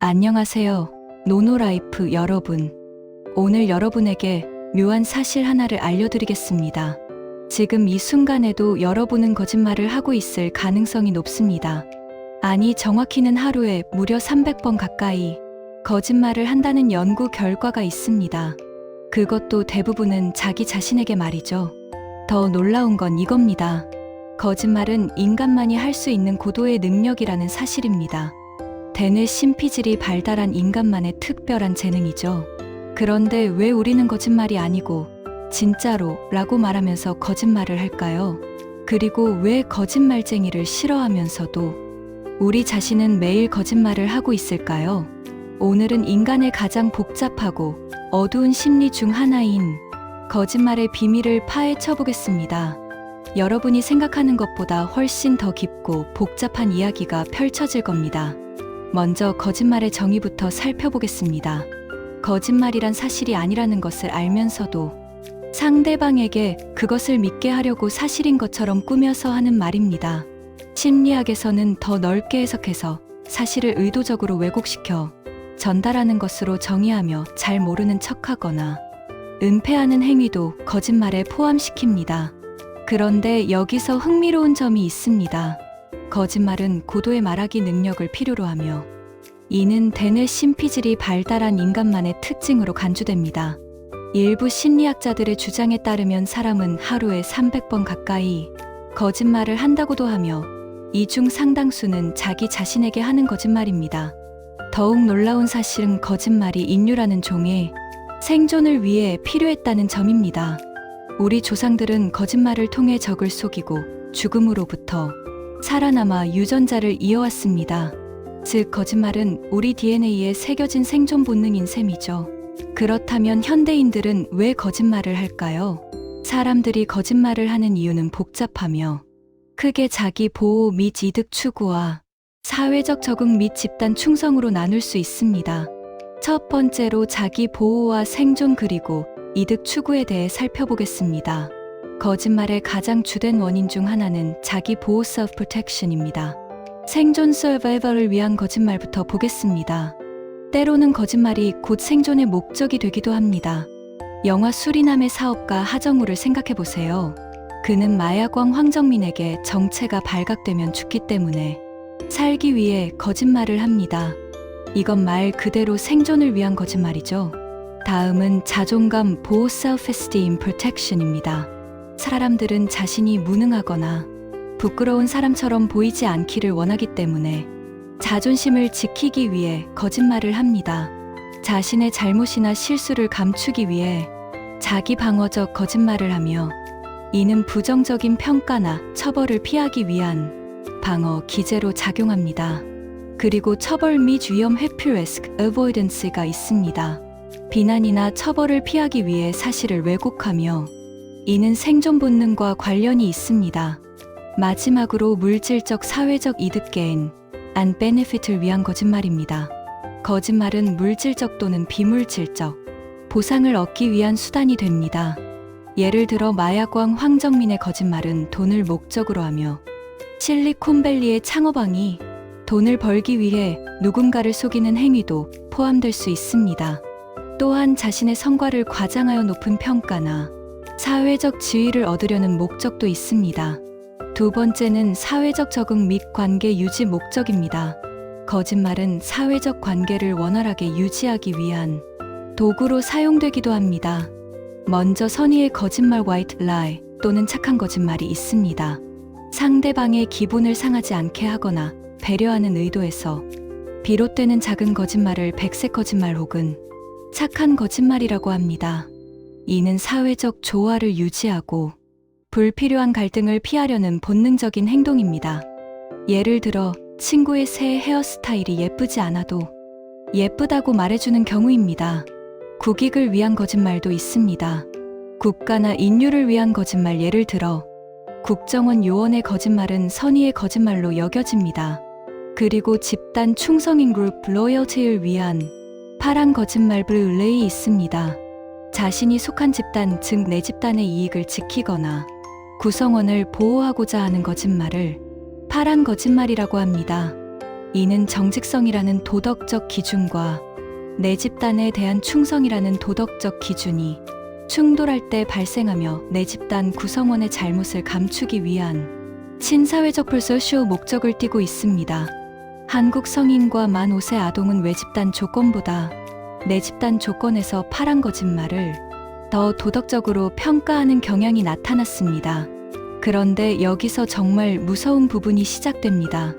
안녕하세요. 노노라이프 여러분. 오늘 여러분에게 묘한 사실 하나를 알려드리겠습니다. 지금 이 순간에도 여러분은 거짓말을 하고 있을 가능성이 높습니다. 아니, 정확히는 하루에 무려 300번 가까이 거짓말을 한다는 연구 결과가 있습니다. 그것도 대부분은 자기 자신에게 말이죠. 더 놀라운 건 이겁니다. 거짓말은 인간만이 할 수 있는 고도의 능력이라는 사실입니다. 대뇌 심피질이 발달한 인간만의 특별한 재능이죠. 그런데 왜 우리는 거짓말이 아니고 진짜로 라고 말하면서 거짓말을 할까요? 그리고 왜 거짓말쟁이를 싫어하면서도 우리 자신은 매일 거짓말을 하고 있을까요? 오늘은 인간의 가장 복잡하고 어두운 심리 중 하나인 거짓말의 비밀을 파헤쳐 보겠습니다. 여러분이 생각하는 것보다 훨씬 더 깊고 복잡한 이야기가 펼쳐질 겁니다. 먼저 거짓말의 정의부터 살펴보겠습니다. 거짓말이란 사실이 아니라는 것을 알면서도 상대방에게 그것을 믿게 하려고 사실인 것처럼 꾸며서 하는 말입니다. 심리학에서는 더 넓게 해석해서 사실을 의도적으로 왜곡시켜 전달하는 것으로 정의하며 잘 모르는 척하거나 은폐하는 행위도 거짓말에 포함시킵니다. 그런데 여기서 흥미로운 점이 있습니다. 거짓말은 고도의 말하기 능력을 필요로 하며 이는 대뇌 심피질이 발달한 인간만의 특징으로 간주됩니다. 일부 심리학자들의 주장에 따르면 사람은 하루에 300번 가까이 거짓말을 한다고도 하며 이 중 상당수는 자기 자신에게 하는 거짓말입니다. 더욱 놀라운 사실은 거짓말이 인류라는 종의 생존을 위해 필요했다는 점입니다. 우리 조상들은 거짓말을 통해 적을 속이고 죽음으로부터 살아남아 유전자를 이어왔습니다. 즉, 거짓말은 우리 DNA에 새겨진 생존 본능인 셈이죠. 그렇다면 현대인들은 왜 거짓말을 할까요? 사람들이 거짓말을 하는 이유는 복잡하며 크게 자기 보호 및 이득 추구와 사회적 적응 및 집단 충성으로 나눌 수 있습니다. 첫 번째로 자기 보호와 생존 그리고 이득 추구에 대해 살펴보겠습니다. 거짓말의 가장 주된 원인 중 하나는 자기 보호 self-protection입니다. 생존 survival을 위한 거짓말부터 보겠습니다. 때로는 거짓말이 곧 생존의 목적이 되기도 합니다. 영화 수리남의 사업가 하정우를 생각해보세요. 그는 마약왕 황정민에게 정체가 발각되면 죽기 때문에 살기 위해 거짓말을 합니다. 이건 말 그대로 생존을 위한 거짓말이죠. 다음은 자존감 보호 self-esteem protection입니다. 사람들은 자신이 무능하거나 부끄러운 사람처럼 보이지 않기를 원하기 때문에 자존심을 지키기 위해 거짓말을 합니다. 자신의 잘못이나 실수를 감추기 위해 자기 방어적 거짓말을 하며 이는 부정적인 평가나 처벌을 피하기 위한 방어 기제로 작용합니다. 그리고 처벌 및 위험 회피 risk avoidance가 있습니다. 비난이나 처벌을 피하기 위해 사실을 왜곡하며 이는 생존 본능과 관련이 있습니다. 마지막으로 물질적 사회적 이득 개인 and benefit을 위한 거짓말입니다. 거짓말은 물질적 또는 비물질적 보상을 얻기 위한 수단이 됩니다. 예를 들어 마약왕 황정민의 거짓말은 돈을 목적으로 하며 실리콘밸리의 창업왕이 돈을 벌기 위해 누군가를 속이는 행위도 포함될 수 있습니다. 또한 자신의 성과를 과장하여 높은 평가나 사회적 지위를 얻으려는 목적도 있습니다. 두 번째는 사회적 적응 및 관계 유지 목적입니다. 거짓말은 사회적 관계를 원활하게 유지하기 위한 도구로 사용되기도 합니다. 먼저 선의의 거짓말 white lie 또는 착한 거짓말이 있습니다. 상대방의 기분을 상하지 않게 하거나 배려하는 의도에서 비롯되는 작은 거짓말을 백색 거짓말 혹은 착한 거짓말이라고 합니다. 이는 사회적 조화를 유지하고 불필요한 갈등을 피하려는 본능적인 행동입니다. 예를 들어 친구의 새 헤어스타일이 예쁘지 않아도 예쁘다고 말해주는 경우입니다. 국익을 위한 거짓말도 있습니다. 국가나 인류를 위한 거짓말, 예를 들어 국정원 요원의 거짓말은 선의의 거짓말로 여겨집니다. 그리고 집단 충성인 그룹 로열티를 위한 파란 거짓말 블루레이 있습니다. 자신이 속한 집단, 즉 내 집단의 이익을 지키거나 구성원을 보호하고자 하는 거짓말을 파란 거짓말이라고 합니다. 이는 정직성이라는 도덕적 기준과 내 집단에 대한 충성이라는 도덕적 기준이 충돌할 때 발생하며 내 집단 구성원의 잘못을 감추기 위한 친사회적 프로소셜 목적을 띠고 있습니다. 한국 성인과 만 5세 아동은 외집단 조건보다 내 집단 조건에서 파란 거짓말을 더 도덕적으로 평가하는 경향이 나타났습니다. 그런데 여기서 정말 무서운 부분이 시작됩니다.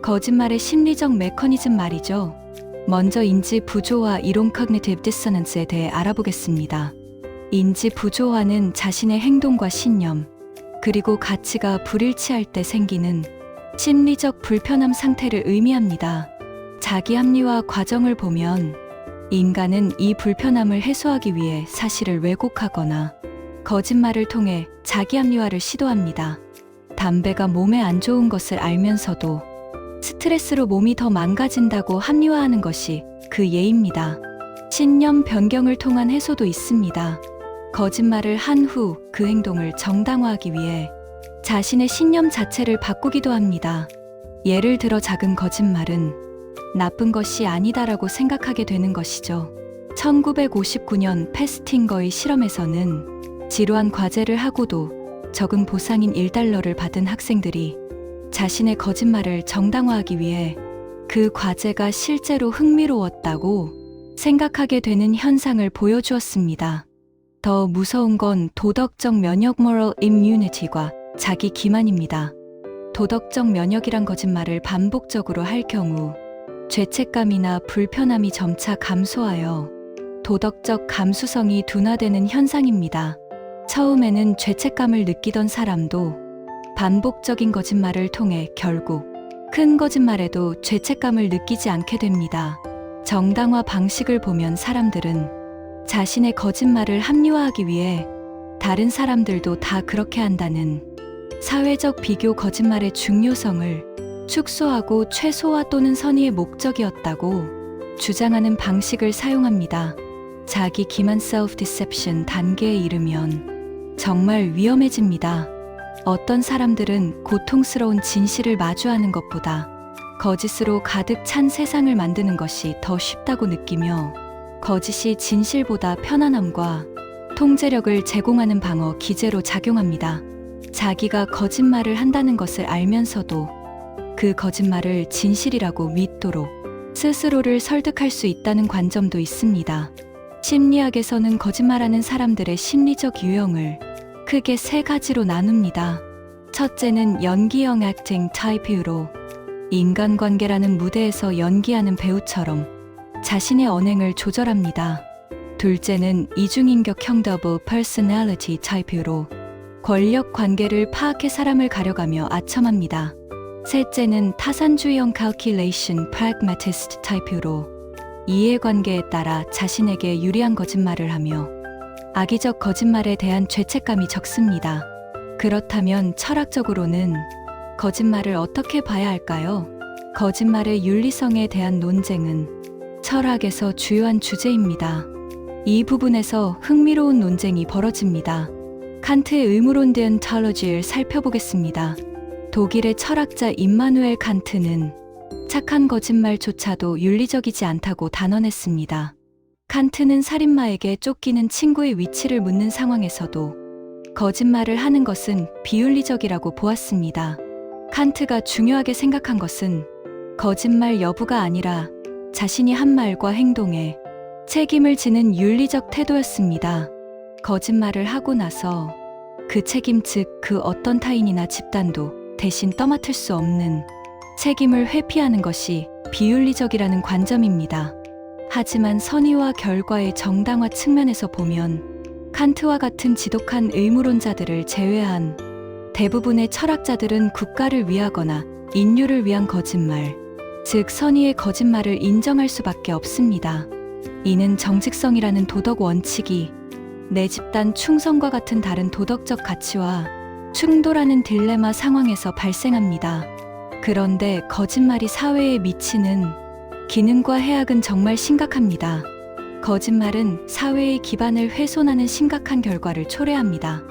거짓말의 심리적 메커니즘 말이죠. 먼저 인지 부조화 이론 Cognitive Dissonance에 대해 알아보겠습니다. 인지 부조화는 자신의 행동과 신념, 그리고 가치가 불일치할 때 생기는 심리적 불편함 상태를 의미합니다. 자기 합리화 과정을 보면 인간은 이 불편함을 해소하기 위해 사실을 왜곡하거나 거짓말을 통해 자기 합리화를 시도합니다. 담배가 몸에 안 좋은 것을 알면서도 스트레스로 몸이 더 망가진다고 합리화하는 것이 그 예입니다. 신념 변경을 통한 해소도 있습니다. 거짓말을 한 후 그 행동을 정당화하기 위해 자신의 신념 자체를 바꾸기도 합니다. 예를 들어 작은 거짓말은 나쁜 것이 아니다라고 생각하게 되는 것이죠. 1959년 패스팅거의 실험에서는 지루한 과제를 하고도 적은 보상인 1달러를 받은 학생들이 자신의 거짓말을 정당화하기 위해 그 과제가 실제로 흥미로웠다고 생각하게 되는 현상을 보여주었습니다. 더 무서운 건 도덕적 면역 moral immunity과 자기 기만입니다. 도덕적 면역이란 거짓말을 반복적으로 할 경우 죄책감이나 불편함이 점차 감소하여 도덕적 감수성이 둔화되는 현상입니다. 처음에는 죄책감을 느끼던 사람도 반복적인 거짓말을 통해 결국 큰 거짓말에도 죄책감을 느끼지 않게 됩니다. 정당화 방식을 보면 사람들은 자신의 거짓말을 합리화하기 위해 다른 사람들도 다 그렇게 한다는 사회적 비교 거짓말의 중요성을 축소하고 최소화 또는 선의의 목적이었다고 주장하는 방식을 사용합니다. 자기 기만 self-deception 단계에 이르면 정말 위험해집니다. 어떤 사람들은 고통스러운 진실을 마주하는 것보다 거짓으로 가득 찬 세상을 만드는 것이 더 쉽다고 느끼며 거짓이 진실보다 편안함과 통제력을 제공하는 방어 기제로 작용합니다. 자기가 거짓말을 한다는 것을 알면서도 그 거짓말을 진실이라고 믿도록 스스로를 설득할 수 있다는 관점도 있습니다. 심리학에서는 거짓말하는 사람들의 심리적 유형을 크게 3가지로 나눕니다. 첫째는 연기형 acting 타입으로 인간관계라는 무대에서 연기하는 배우처럼 자신의 언행을 조절합니다. 둘째는 이중인격형 double personality 타입으로 권력 관계를 파악해 사람을 가려가며 아첨합니다. 셋째는 타산주의형 calculation pragmatist 타입으로 이해관계에 따라 자신에게 유리한 거짓말을 하며 악의적 거짓말에 대한 죄책감이 적습니다. 그렇다면 철학적으로는 거짓말을 어떻게 봐야 할까요? 거짓말의 윤리성에 대한 논쟁은 철학에서 주요한 주제입니다. 이 부분에서 흥미로운 논쟁이 벌어집니다. 칸트의 의무론 데온톨로지를 살펴보겠습니다. 독일의 철학자 임마누엘 칸트는 착한 거짓말조차도 윤리적이지 않다고 단언했습니다. 칸트는 살인마에게 쫓기는 친구의 위치를 묻는 상황에서도 거짓말을 하는 것은 비윤리적이라고 보았습니다. 칸트가 중요하게 생각한 것은 거짓말 여부가 아니라 자신이 한 말과 행동에 책임을 지는 윤리적 태도였습니다. 거짓말을 하고 나서 그 책임 즉 그 어떤 타인이나 집단도 대신 떠맡을 수 없는 책임을 회피하는 것이 비윤리적이라는 관점입니다. 하지만 선의와 결과의 정당화 측면에서 보면 칸트와 같은 지독한 의무론자들을 제외한 대부분의 철학자들은 국가를 위하거나 인류를 위한 거짓말, 즉 선의의 거짓말을 인정할 수밖에 없습니다. 이는 정직성이라는 도덕 원칙이 내 집단 충성과 같은 다른 도덕적 가치와 충돌하는 딜레마 상황에서 발생합니다. 그런데 거짓말이 사회에 미치는 기능과 해악은 정말 심각합니다. 거짓말은 사회의 기반을 훼손하는 심각한 결과를 초래합니다.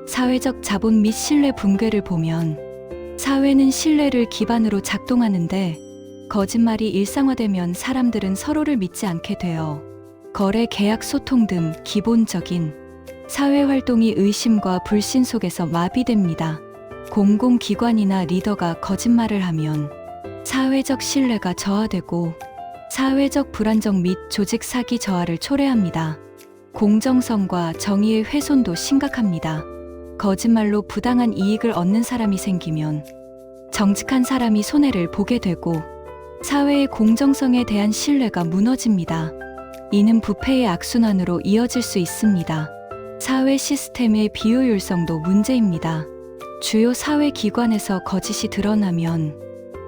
사회적 자본 및 신뢰 붕괴를 보면 사회는 신뢰를 기반으로 작동하는데 거짓말이 일상화되면 사람들은 서로를 믿지 않게 돼요. 거래, 계약, 소통 등 기본적인 사회 활동이 의심과 불신 속에서 마비됩니다. 공공기관이나 리더가 거짓말을 하면 사회적 신뢰가 저하되고 사회적 불안정 및 조직 사기 저하를 초래합니다. 공정성과 정의의 훼손도 심각합니다. 거짓말로 부당한 이익을 얻는 사람이 생기면 정직한 사람이 손해를 보게 되고 사회의 공정성에 대한 신뢰가 무너집니다. 이는 부패의 악순환으로 이어질 수 있습니다. 사회 시스템의 비효율성도 문제입니다. 주요 사회 기관에서 거짓이 드러나면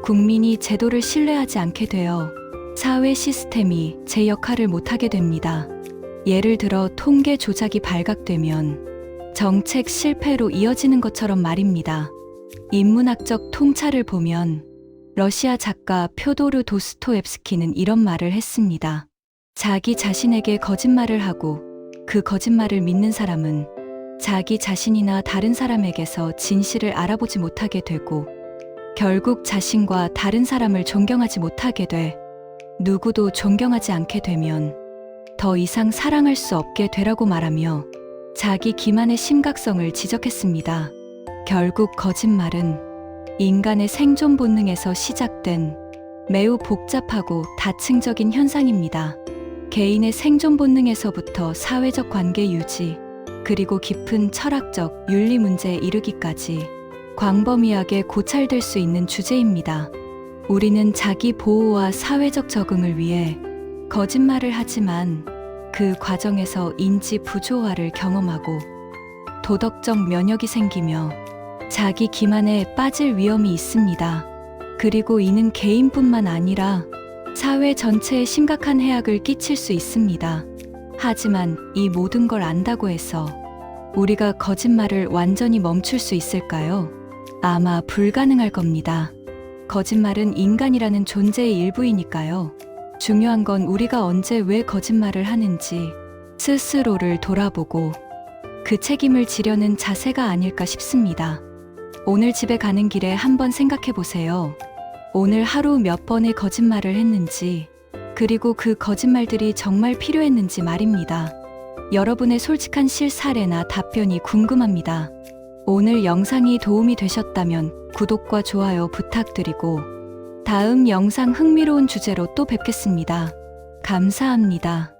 국민이 제도를 신뢰하지 않게 되어 사회 시스템이 제 역할을 못하게 됩니다. 예를 들어 통계 조작이 발각되면 정책 실패로 이어지는 것처럼 말입니다. 인문학적 통찰을 보면 러시아 작가 표도르 도스토옙스키는 이런 말을 했습니다. 자기 자신에게 거짓말을 하고 그 거짓말을 믿는 사람은 자기 자신이나 다른 사람에게서 진실을 알아보지 못하게 되고 결국 자신과 다른 사람을 존경하지 못하게 돼 누구도 존경하지 않게 되면 더 이상 사랑할 수 없게 되라고 말하며 자기 기만의 심각성을 지적했습니다. 결국 거짓말은 인간의 생존 본능에서 시작된 매우 복잡하고 다층적인 현상입니다. 개인의 생존 본능에서부터 사회적 관계 유지, 그리고 깊은 철학적 윤리 문제에 이르기까지 광범위하게 고찰될 수 있는 주제입니다. 우리는 자기 보호와 사회적 적응을 위해 거짓말을 하지만 그 과정에서 인지 부조화를 경험하고 도덕적 면역이 생기며 자기 기만에 빠질 위험이 있습니다. 그리고 이는 개인뿐만 아니라 사회 전체에 심각한 해악을 끼칠 수 있습니다. 하지만 이 모든 걸 안다고 해서 우리가 거짓말을 완전히 멈출 수 있을까요? 아마 불가능할 겁니다. 거짓말은 인간이라는 존재의 일부이니까요. 중요한 건 우리가 언제 왜 거짓말을 하는지 스스로를 돌아보고 그 책임을 지려는 자세가 아닐까 싶습니다. 오늘 집에 가는 길에 한번 생각해 보세요. 오늘 하루 몇 번의 거짓말을 했는지, 그리고 그 거짓말들이 정말 필요했는지 말입니다. 여러분의 솔직한 실사례나 답변이 궁금합니다. 오늘 영상이 도움이 되셨다면 구독과 좋아요 부탁드리고 다음 영상 흥미로운 주제로 또 뵙겠습니다. 감사합니다.